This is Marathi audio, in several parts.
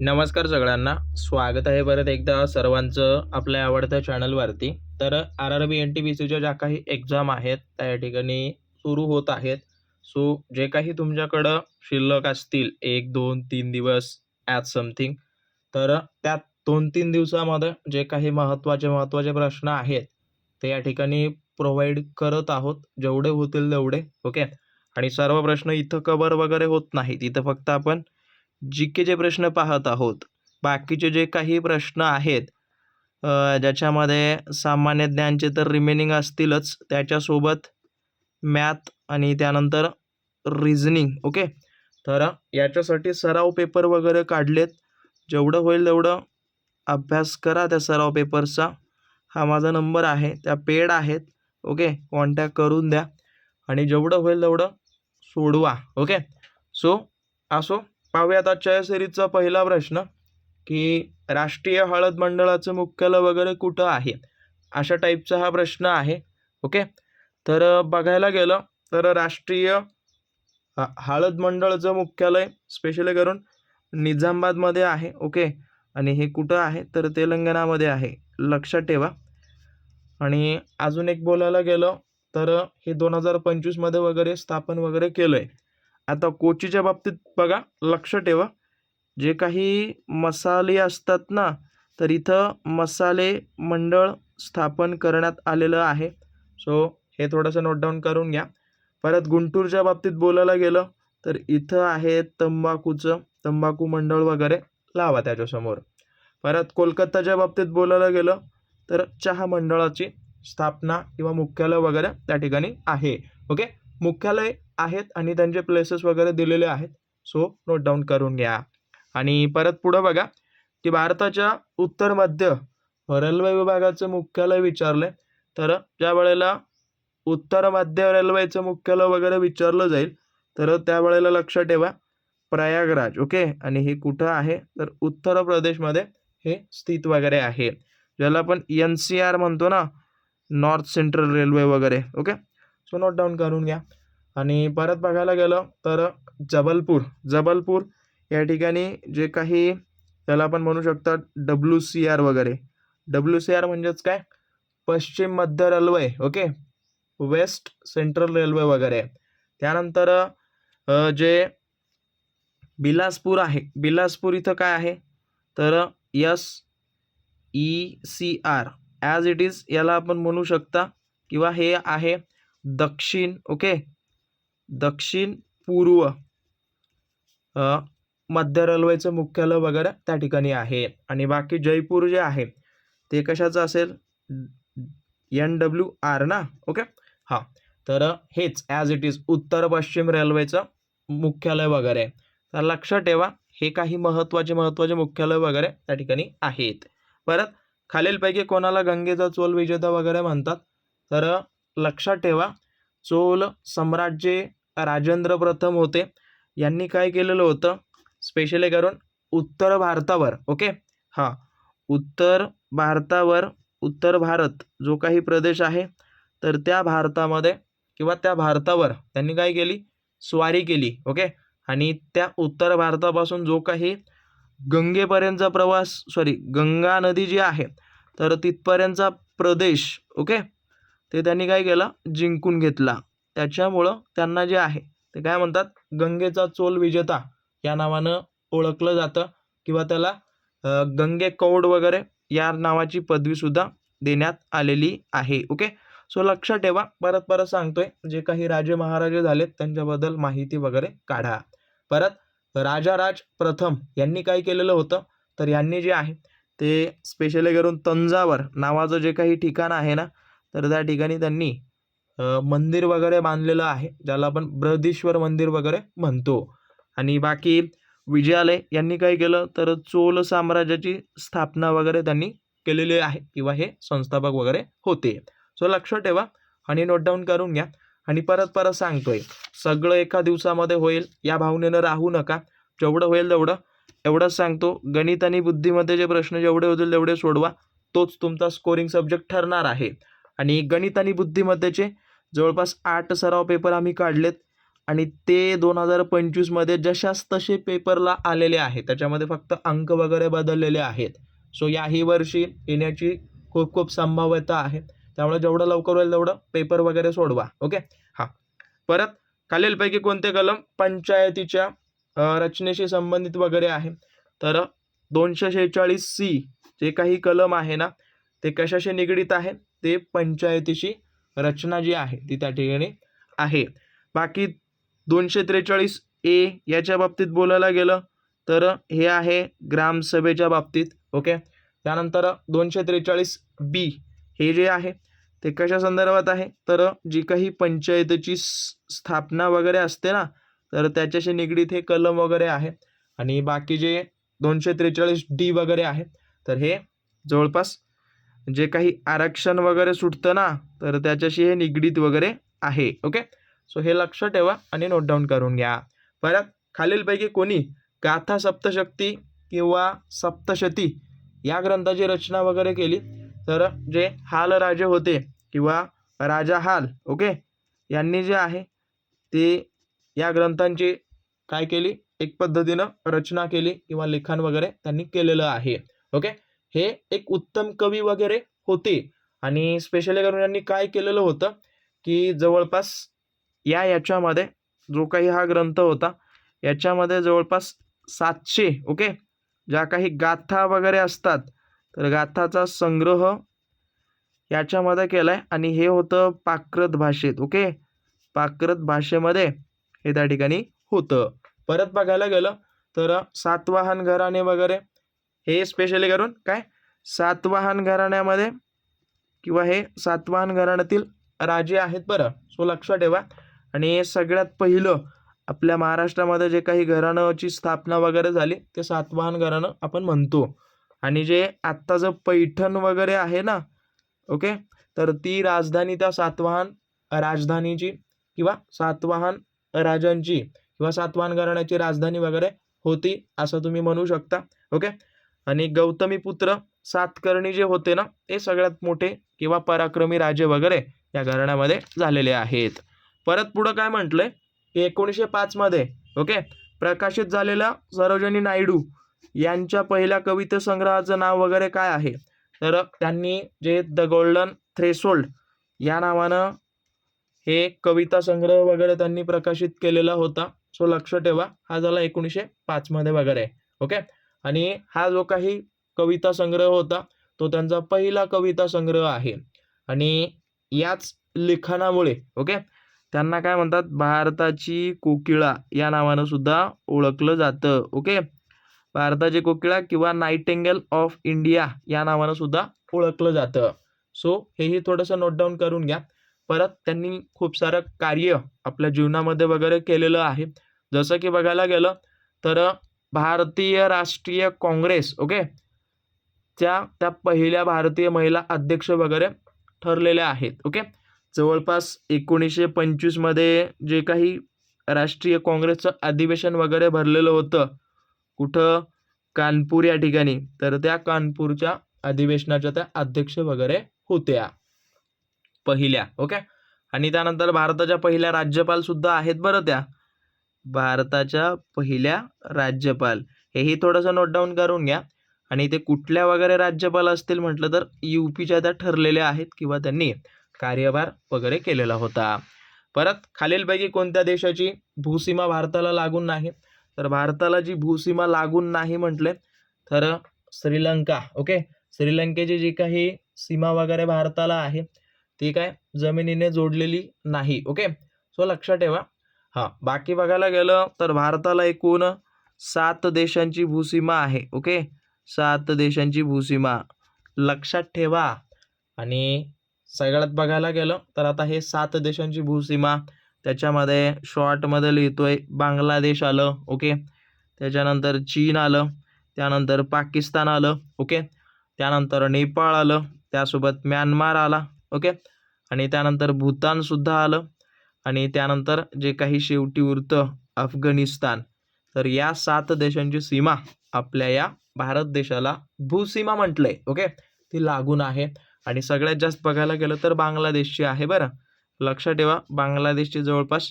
नमस्कार सगळ्यांना. स्वागत आहे परत एकदा सर्वांचं आपल्या आवडत्या चॅनलवरती. तर आर-आर-बी, एन-टी-पी-सीच्या ज्या काही एक्झाम आहेत, त्या या ठिकाणी सुरू होत आहेत. सो जे काही तुमच्याकडं शिल्लक असतील 1, 2, 3 दिवस ॲज समथिंग, तर त्या 2-3 दिवसामध्ये जे काही महत्त्वाचे प्रश्न आहेत, ते या ठिकाणी प्रोव्हाईड करत आहोत. जेवढे होतील तेवढे. ओके. आणि सर्व प्रश्न इथं कव्हर वगैरे होत नाहीत. इथं फक्त आपण जी-केचे प्रश्न पाहत आहोत. बाकीचे जे काही प्रश्न आहेत ज्याच्यामध्ये सामान्य ज्ञानचे तर रिमेनिंग असतीलच, त्याच्यासोबत मॅथ आणि त्यानंतर रिझनिंग. ओके. तर याच्यासाठी सराव पेपर वगैरे काढलेत. जेवढं होईल तेवढं अभ्यास करा त्या सराव पेपर्सचा. हा माझा नंबर आहे, त्या पेड आहेत. ओके. कॉन्टॅक्ट करून द्या आणि जेवढं होईल तेवढं सोडवा. ओके. सो असो, पाहूयात आजच्या या सिरीजचा पहिला प्रश्न, की राष्ट्रीय हळद मंडळाचं मुख्यालय वगैरे कुठं आहे? अशा टाईपचा हा प्रश्न आहे. ओके. तर बघायला गेलं तर राष्ट्रीय हळद मंडळाचं मुख्यालय स्पेशली करून निजामाबादमध्ये आहे. ओके. आणि हे कुठं आहे? तर तेलंगणामध्ये आहे. लक्षात ठेवा. आणि अजून एक बोलायला गेलं तर हे 2025 मध्ये वगैरे स्थापन वगैरे केलंय. आता कोचीच्या बाबतीत बघा, लक्ष ठेवा. जे काही मसाले असतात ना, तर इथं मसाले मंडळ स्थापन करण्यात आलेलं आहे. सो हे थोडंसं नोट डाऊन करून घ्या. परत गुंटूरच्या बाबतीत बोलायला गेलं तर इथं आहे तंबाखू मंडळ वगैरे लावा त्याच्यासमोर. परत कोलकाताच्या बाबतीत बोलायला गेलं तर चहा मंडळाची स्थापना किंवा मुख्यालय वगैरे त्या ठिकाणी आहे. ओके. मुख्यालय आहेत आणि त्यांचे प्लेसेस वगैरे दिलेले आहेत. सो नोट डाऊन करून घ्या. आणि परत पुढं बघा, की भारताच्या उत्तर मध्य रेल्वे विभागाचं मुख्यालय विचारलंय. तर ज्या वेळेला उत्तर मध्य रेल्वेचं मुख्यालय वगैरे विचारलं जाईल, तर त्यावेळेला लक्षात ठेवा प्रयागराज. ओके. आणि हे कुठं आहे? तर उत्तर प्रदेशमध्ये हे स्थित वगैरे आहे. ज्याला आपण NCR म्हणतो ना, नॉर्थ सेंट्रल रेल्वे वगैरे. ओके. सो नोट डाऊन करून घ्या. आणि परत बघायला गेलं तर जबलपूर या ठिकाणी जे काही त्याला आपण म्हणू शकता WCR वगैरे. WCR म्हणजेच काय? पश्चिम मध्य railway. Okay. West central railway वगैरे. त्यानंतर जे बिलासपूर आहे. बिलासपूर इथं काय आहे? तर SECR ॲज इट इज याला आपण म्हणू शकता, किंवा हे आहे दक्षिण. ओके. दक्षिण पूर्व मध्य रेल्वेचं मुख्यालय वगैरे त्या ठिकाणी आहे. आणि बाकी जयपूर जे आहे ते कशाचं असेल? NWR ना. ओके. हां. तर हेच ॲज इट इज उत्तर पश्चिम रेल्वेचं मुख्यालय वगैरे. तर लक्षात ठेवा, हे काही महत्त्वाचे मुख्यालय वगैरे त्या ठिकाणी आहेत. परत खालीलपैकी कोणाला गंगेचा चोल विजेता वगैरे म्हणतात? तर लक्षात ठेवा, चोल सम्राट जे राजेंद्र प्रथम होते, यांनी काय केलेलं होतं? स्पेशली करून उत्तर भारतावर. ओके. हां. उत्तर भारत जो काही प्रदेश आहे, तर त्या भारतामध्ये किंवा त्या भारतावर त्यांनी काय केली? स्वारी केली. ओके. आणि त्या उत्तर भारतापासून जो काही गंगेपर्यंतचा प्रवास, गंगा नदी जी आहे, तर तिथपर्यंतचा प्रदेश, ओके, ते त्यांनी काय केलं? जिंकून घेतला. त्याच्यामुळं त्यांना जे आहे ते काय म्हणतात? गंगेचा चोल विजेता या नावानं ओळखलं जातं, किंवा त्याला गंगे कौड वगैरे या नावाची पदवीसुद्धा देण्यात आलेली आहे. ओके. सो लक्षात ठेवा. परत सांगतोय, जे काही राजे महाराजे झालेत त्यांच्याबद्दल माहिती वगैरे काढा. परत राजाराज प्रथम यांनी काय केलेलं होतं? तर यांनी जे आहे ते स्पेशली करून तंजावर नावाचं जे काही ठिकाण आहे ना, तर त्या ठिकाणी त्यांनी मंदिर वगैरे बांधलेलं आहे, ज्याला आपण बृहदीश्वर मंदिर वगैरे म्हणतो. आणि बाकी विजयालय यांनी काय केलं? तर चोल साम्राज्याची स्थापना वगैरे त्यांनी केलेली आहे, किंवा हे संस्थापक वगैरे होते. सो लक्षात ठेवा आणि नोट डाऊन करून घ्या. आणि परत सांगतोय, सगळं एका दिवसामध्ये होईल या भावनेनं राहू नका. जेवढं होईल तेवढं. एवढंच सांगतो, गणित आणि बुद्धिमत्तेचे प्रश्न जेवढे होतील तेवढे सोडवा. तोच तुमचा स्कोरिंग सब्जेक्ट ठरणार आहे. आणि गणित आणि बुद्धिमत्तेचे जवळपास 8 सराव पेपर आम्ही काढलेत. आणि ते 2025 मध्ये जशास तसे पेपरला आलेले आहेत, त्याच्यामध्ये फक्त अंक वगैरे बदललेले आहेत. सो याही वर्षी येण्याची खूप खूप संभाव्यता आहे. त्यामुळे जेवढं लवकर होईल तेवढं पेपर वगैरे सोडवा. ओके. हां. परत खालीलपैकी कोणते कलम पंचायतीच्या रचनेशी संबंधित वगैरे आहे? तर 246C जे काही कलम आहे ना, ते कशाशी निगडीत आहे? ते पंचायतीची रचना जी आहे ती त्या ठिकाणी आहे. बाकी 243A याच्या बाबतीत बोलायला गेलं तर हे आहे ग्रामसभेच्या बाबतीत. ओके. त्यानंतर 243B हे जे आहे ते कशा संदर्भात आहे? तर जी काही पंचायतीची स्थापना वगैरे असते ना, तर त्याच्याशी निगडीत हे कलम वगैरे आहे. आणि बाकी जे 243D वगैरे आहे, तर हे जवळपास जे काही आरक्षण वगैरे सुटतं ना, तर त्याच्याशी हे निगडीत वगैरे आहे. ओके. सो हे लक्षात ठेवा आणि नोट डाऊन करून घ्या. परत खालीलपैकी कोणी गाथा सप्तशती किंवा सप्तशती या ग्रंथाची रचना वगैरे केली? तर जे हाल राजे होते किंवा राजा हाल, ओके, यांनी जे आहे ते या ग्रंथांची काय केली? एक पद्धतीनं रचना केली किंवा लिखाण वगैरे त्यांनी केलेलं आहे. ओके. हे एक उत्तम कवी वगैरे होते आणि स्पेशली करून यांनी काय केलेलं होतं की जवळपास याच्यामध्ये जो काही हा ग्रंथ होता, याच्यामध्ये जवळपास 700 ओके ज्या काही गाथा वगैरे असतात, तर गाथाचा संग्रह याच्यामध्ये केलाय आणि हे होतं प्राकृत भाषेत. ओके. प्राकृत भाषेमध्ये हे त्या ठिकाणी होतं. परत बघायला गेलं तर सातवाहन घराणे वगैरे हे स्पेशली करून काय सातवाहन घराण्यामध्ये किंवा हे सातवाहन घराण्यातील राजे आहेत बरं. सो लक्षात ठेवा. आणि सगळ्यात पहिलं आपल्या महाराष्ट्रामध्ये जे काही घराण्याची स्थापना वगैरे झाली ते सातवाहन घराणं आपण म्हणतो. आणि जे आत्ताचं पैठण वगैरे आहे ना, ओके, तर ती राजधानी त्या सातवाहन राजधानीची किंवा सातवाहन राजांची किंवा सातवाहन घराण्याची राजधानी वगैरे होती असं तुम्ही म्हणू शकता. ओके. आणि गौतमीपुत्र सातकर्णी जे होते ना, ते सगळ्यात मोठे किंवा पराक्रमी राजे वगैरे या घराण्यामध्ये झालेले आहेत. परत पुढं काय म्हटलंय की 1905 मध्ये ओके प्रकाशित झालेल्या सरोजिनी नायडू यांच्या पहिल्या कविता संग्रहाचं नाव वगैरे काय आहे? तर त्यांनी जे द गोल्डन थ्रेशोल्ड या नावानं हे कविता संग्रह वगैरे त्यांनी प्रकाशित केलेला होता. सो लक्ष ठेवा, हा झाला 1905 मध्ये वगैरे. ओके. आणि हा जो काही कविता संग्रह होता तो त्यांचा पहिला कविता संग्रह आहे. आणि याच लिखाणामुळे ओके त्यांना काय म्हणतात, भारताची कोकिळा या नावानं सुद्धा ओळखलं जातं. ओके. भारताची कोकिळा किंवा नाइटिंगेल ऑफ इंडिया या नावानं सुद्धा ओळखलं जातं. सो हेही थोडंसं नोट डाऊन करून घ्या. परत त्यांनी खूप सारं कार्य आपल्या जीवनामध्ये वगैरे केलेलं आहे. जसं की बघायला गेलं तर भारतीय राष्ट्रीय काँग्रेस ओके त्या पहिल्या भारतीय महिला अध्यक्ष वगैरे ठरलेल्या आहेत. ओके. जवळपास 1925 मध्ये जे काही राष्ट्रीय काँग्रेसचं अधिवेशन वगैरे भरलेलं होतं, कुठं? कानपूर या ठिकाणी. तर त्या कानपूरच्या अधिवेशनाच्या त्या अध्यक्ष वगैरे होत्या पहिल्या. ओके. आणि त्यानंतर भारताच्या पहिल्या राज्यपाल सुद्धा आहेत बरं त्या. भारताच्या पहिल्या राज्यपाल हेही थोडंसं नोट डाऊन करून घ्या. आणि ते कुठल्या वगैरे राज्यपाल असतील म्हटलं तर यूपीच्या त्या ठरलेल्या आहेत किंवा त्यांनी कार्यभार वगैरे केलेला होता. परत खालीलपैकी कोणत्या देशाची भूसीमा भारताला लागून नाही? तर भारताला जी भूसीमा लागून नाही म्हटले तर श्रीलंका. ओके. श्रीलंकेची जी काही सीमा वगैरे भारताला आहे ती काय जमिनीने जोडलेली नाही. ओके. सो लक्षात ठेवा. हां. बाकी बघायला गेलं तर भारताला एकूण 7 देशांची भूसीमा आहे. ओके. 7 देशांची भूसीमा लक्षात ठेवा. आणि सगळ्यात बघायला गेलं तर आता हे 7 देशांची भूसीमा त्याच्यामध्ये शॉर्टमध्ये लिहितोय बांगलादेश आलं. ओके. त्याच्यानंतर चीन आलं, त्यानंतर पाकिस्तान आलं. ओके. त्यानंतर नेपाळ आलं, त्यासोबत म्यानमार आला. ओके. आणि त्यानंतर भूतानसुद्धा आलं आणि त्यानंतर जे काही शेवटी उरतं अफगाणिस्तान. तर या 7 देशांची सीमा आपल्या या भारत देशाला भूसीमा म्हटलंय. ओके. ती लागून आहे. आणि सगळ्यात जास्त बघायला गेलं तर बांगलादेशची आहे बरं. लक्षात ठेवा, बांगलादेशची जवळपास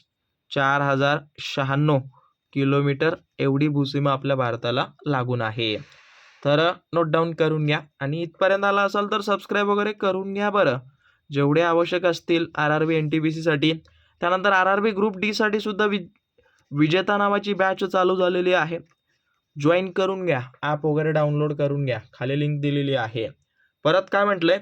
4096 किलोमीटर एवढी भूसीमा आपल्या भारताला लागून आहे. तर नोट डाऊन करून घ्या आणि इथपर्यंत आला असाल तर सबस्क्राईब वगैरे करून घ्या बरं. जेवढे आवश्यक असतील RRB NTPCसाठी. त्यानंतर RRB ग्रुप डी साठी सुद्धा विजेता नावाची बॅच चालू झालेली आहे. जॉईन करून घ्या, ॲप वगैरे डाउनलोड करून घ्या, खाली लिंक दिलेली आहे. परत काय म्हटलंय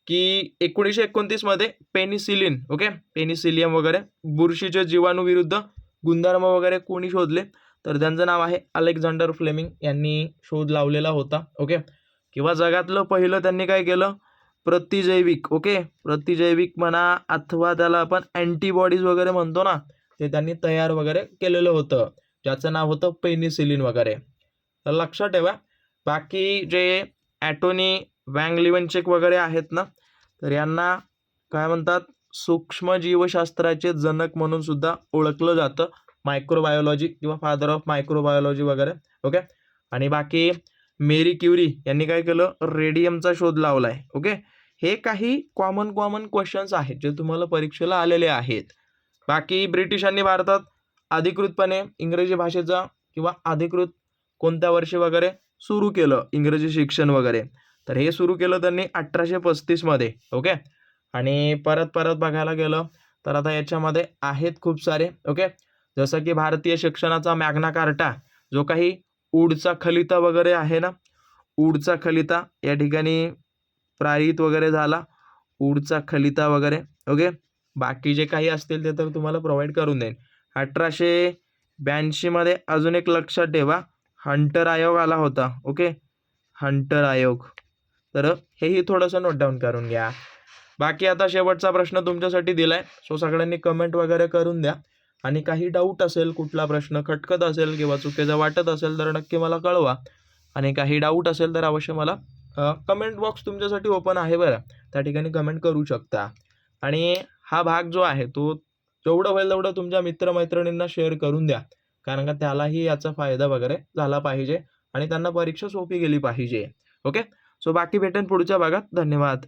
की 1929 मध्ये पेनिसिलिन, ओके, पेनिसिलियम वगैरे बुरशीचे जीवाणू विरुद्ध गुणधर्म वगैरे कोणी शोधले, तर त्यांचं नाव आहे अलेक्झांडर फ्लेमिंग यांनी शोध लावलेला होता. ओके, किंवा जगातलं पहिलं त्यांनी काय केलं, प्रतिजैविक, ओके, प्रतिजैविक म्हणा अथवा त्याला आपण अँटीबॉडीज वगैरे म्हणतो ना, ते त्यांनी तयार वगैरे केलेलं होतं, ज्याचं नाव होतं पेनिसिलिन वगैरे. तर लक्षात ठेवा. बाकी जे ॲटोनी वँग लिवनचेक वगैरे आहेत ना, तर यांना काय म्हणतात, सूक्ष्म जीवशास्त्राचे जनक म्हणून सुद्धा ओळखलं जातं, मायक्रोबायोलॉजी किंवा फादर ऑफ मायक्रोबायोलॉजी वगैरे. ओके, आणि बाकी मेरी क्युरी यांनी काय केलं, रेडियमचा शोध लावलाय. ओके, हे काही कॉमन क्वेश्चन्स आहेत जे तुम्हाला परीक्षेला आलेले आहेत. बाकी ब्रिटिशांनी भारतात अधिकृतपणे इंग्रजी भाषेचा किंवा अधिकृत कोणत्या वर्षी वगैरे सुरू केलं इंग्रजी शिक्षण वगैरे, तर हे सुरू केलं त्यांनी 1835 मध्ये. ओके, आणि परत बघायला गेलं तर आता याच्यामध्ये आहेत खूप सारे. ओके, जसं की भारतीय शिक्षणाचा मॅग्ना कार्टा, जो काही ऊडचा खलिता वगैरे आहे ना, ऊडचा खलिता या ठिकाणी पारित वगैरे झाला, ऊडचा खलिता वगैरे. ओके, बाकी जे काही असतील ते तर तुम्हाला प्रोव्हाइड करून देईन. 1882 मध्ये अजून एक लक्षात ठेवा, हंटर आयोग आला होता. ओके, हंटर आयोग, तर हेही थोडंसं नोट डाऊन करून घ्या. बाकी आता शेवटचा प्रश्न तुमच्यासाठी दिलाय, सो सगळ्यांनी कमेंट वगैरे करून द्या. आणि काही डाऊट असेल, कुठला प्रश्न खटकत असेल किंवा चुकीचं वाटत असेल तर नक्की मला कळवा. आणि काही डाऊट असेल तर अवश्य मला कमेंट बॉक्स तुमच्यासाठी ओपन आहे बरं, त्या ठिकाणी कमेंट करू शकता. आणि हा भाग जो आहे तो जेवढं होईल तेवढं तुमच्या मित्रमैत्रिणींना शेअर करून द्या, कारण का त्यालाही याचा फायदा वगैरे झाला पाहिजे आणि त्यांना परीक्षा सोपी गेली पाहिजे. ओके, सो बाकी भेटेन पुढच्या भागात. धन्यवाद.